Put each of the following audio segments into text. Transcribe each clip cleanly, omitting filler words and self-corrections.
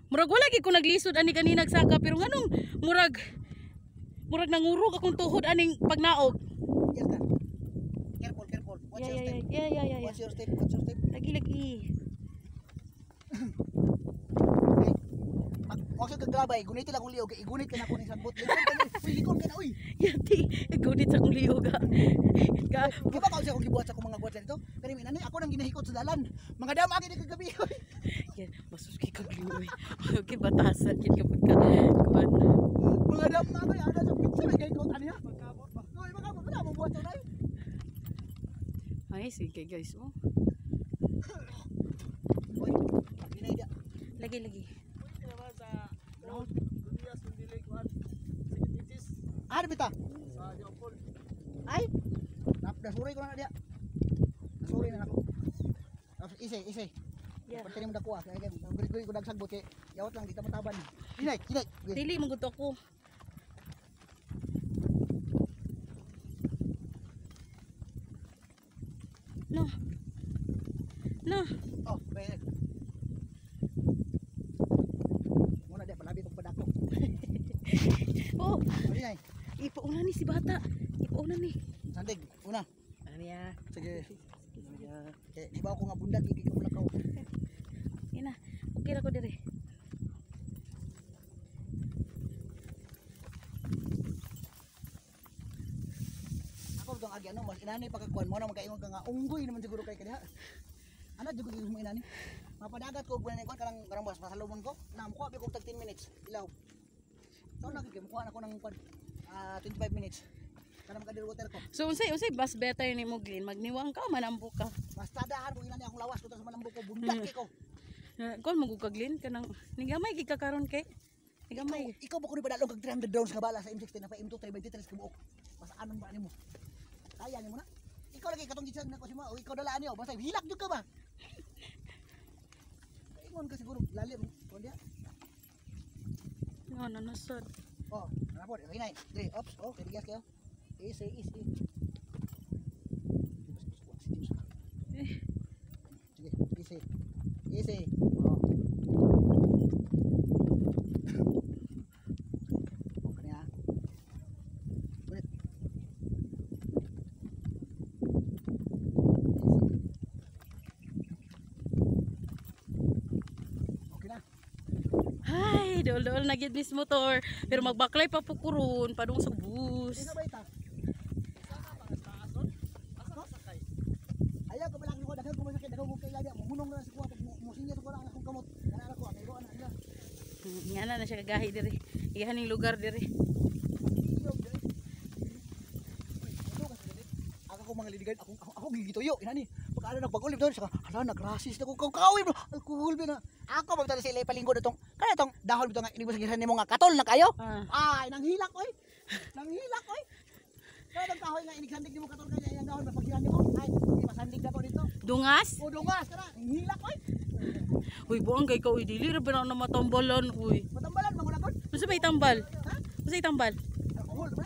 Murag wala gid ko naglisod ani kanina saka pero nganong murag nangurog akong tuhod aning pagnaog. Yes ka. Careful. Watch your step. Yeah. Watch your step. Lagi. Okay. Huwag siya kagrabay. Gunitin akong liog. Igunit ka na ako ng sagbot. Likod ka na. Uy. Yati. Gunit sa akong liog ha. Kiba ka siya kung gibuhat sa akong mga guwat dito. Pero minani ako nang ginahikot sa dalan. Mga dama agad yung kagabi. Yan. Masuski ka liog. Okay, batasan. Yan kapag ka. Kuhan. Mga dama agad. Ada sa pizza na gahikot. Ano yan? Magkabot ba? Uy, magkabot. Wala mo buhat sa tayo. Ay, sige guys. Oh. Uy. Ginay dia. Lagi. Ano bita? Ay. Nasuri ko na dia. Nasuri na ako. Isay. Yeah. Pati mo dako ah. Kaya guri ko dagsagbot kay yawat lang di ta mataban. Ginay. Dili mong gusto ko. No. Oh, pwede. Muna dia palabi tong padako. Oh, Ginay. ipauna ni si bata. Ipauna ni. Sandig, una. Ano niya? Sige. Kaya di ba ako nga bundag gigi ko lakaw. Ina, okay ra ko dire. Ako tong agi ano, mas inani pagkakuan mo na magkaingon ka nga unggoy naman siguro kay kadiha. Ano jud ko mo inani? Mapadagat ko bulan ko kanang karang bas pasalubon ko. Namkuha bi ko tag 10 minutes. Ilaw. So nagkikimukuha na ko ng 25 minutes. Kanang kadir water ko. So unsay bus better ni mo Glyn, magniwang ka manambo ka. Basta dahan ko inani akong lawas ko sa manambo ko bundag kay ko. Kon mo ka Glyn kanang nigamay gid ka karon kay. Nigamay. Ikaw ba ko ni padalong kag 300 rounds nga bala sa M16 na pa M2 323 ka buok. Mas anong ba nimo? Kaya nimo na. Ikaw lagi katong gitsag na ko si mo. Ikaw dalaan niyo basta hilak jud ka ba? Ingon ka siguro lalim ko dia. No, nasod. Oh, napod. Okay na. 3 ops. Oh, kaya kayo. Easy. Sige, easy. Oh. Okay na. Ulit. Okay na. Ay, dol na gid mis motor, pero magbaklay pa pukuron padung sa bus. Isa ba ita? Ayaw ko pala ko daghan ko masakit daghan ko kay lagi mo hunong na si kuha pag musinya to ko lang akong kamot. Kana ko kay ana ila. Ngana na siya kagahi diri. Ihaning lugar diri. Ako mga lidigan ako gigituyo inani. Pagka nagbagolib doon saka hala nagrasis na ko kawi bro. Alcohol ba na. Ako ba tala sila palinggo datong kana tong dahon bitaw nga ini sa nimo nga katol na kayo. Ay nang hilak oy. Kada kahoy nga inigsandig nimo katol kanya yang dahon pagkiran nimo. Ay di masandig na ko dito. Dungas? O dungas kana hilak oy. Uy, buang kay ka uy dili ra ba na matambalan uy. Matambalan mo na kon. Unsa may tambal? Unsa may tambal? Alcohol ba?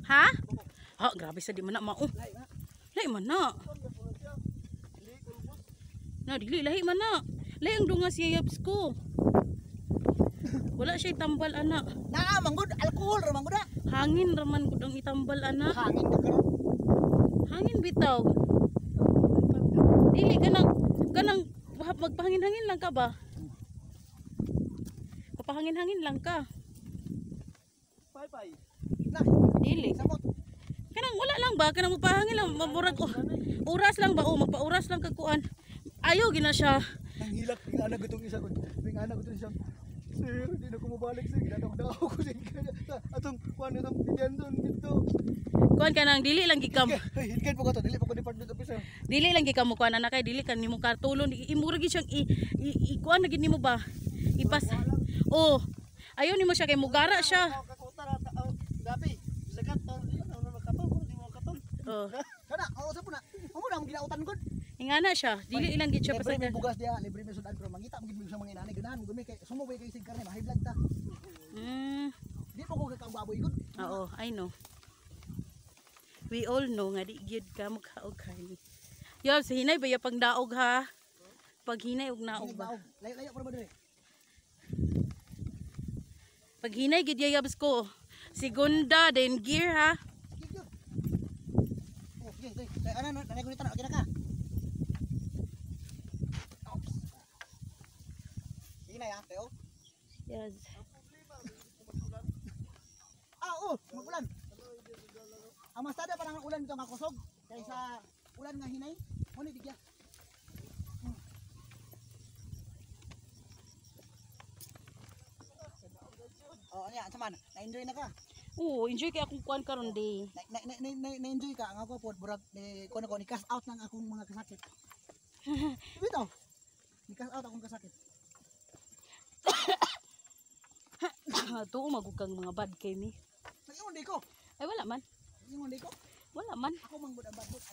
Ha? Ha, grabe sa di man na mao. Lahi man na. Na dili lahi man na. Lahi ang dungas yayaps ko. Wala siya tambal ana. Naa manggod alcohol ra manggod. Hangin raman gud ang itambal ana. Hangin ka karon. Hangin bitaw. Dili kanang magpahangin-hangin lang ka ba? Papahangin-hangin lang ka. Bye. Na, Dili. sabot. Kanang wala lang ba? Kanang magpahangin lang murag oras lang ba? O magpa-oras lang kagkuan. Ayaw gina siya. Ang hilak ng anak ko itong isa ko. Ng anak ko itong isang, sir, hindi na ko mabalik sir. Ginadaw ko sa kanya. Atong, kuhan itong bigyan doon dito. Kuan ka nang dili lang gikam. Ay, hintkain po ka to. Dili po ko department officer. Dili lang gikam mo kuan anak kay dili kan nimo katulon. Imura gid siyang kuan na gid nimo ba? Ipas. Oh. Ayaw nimo siya kay mugara siya. Gabi, sagat to. Ano makatol ko, di mo katol. Oh. Kana, sa po na. Amo na mo ginautan ko. Ingana siya. Dili lang gid siya Libre may pasag. bugas dia, libre may sudan pero mangita mo gid sa mga inani ganahan mo gumi kay sumubay kay sig karne, high blood ta. Di po ko kakababoy gud. Oo, I know. We all know nga di gyud ka magkaog kani. Yo, sa hinay ba ya pang daog ha? pag hinay ug naog ba. Baog. Layo para ba dire? Pag hinay gid yayabs ko. Segunda then gear ha. Sige. Oh, sige. Ano nanay ko nito na ka. Oops. Sige na ya, Teo. Yes. Magulan. Ang mas tada parang ulan dito nga kusog kaysa ulan nga hinay. Mo ni bigya. Oh, anya, saman. Na-enjoy na ka. Oo, enjoy kay akong kuan karon day. Na-enjoy ka. Ang ako po, burag, kuno ko, ni-cast out ng akong mga kasakit. Bitaw. Ni-cast out akong kasakit. Tuo magukang mga bad kay mi. Nag-ingon di ko. Ay wala man. Nag-ingon di ko. Wala man. Ako manggod ang badbot.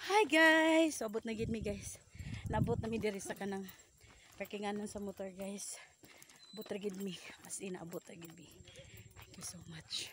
Hi guys. Abot na gid mi guys. Nabot na mi diri sa kanang parkinganan sa motor guys. Abot ra gid mi. As in abot ra gid mi. Thank you so much.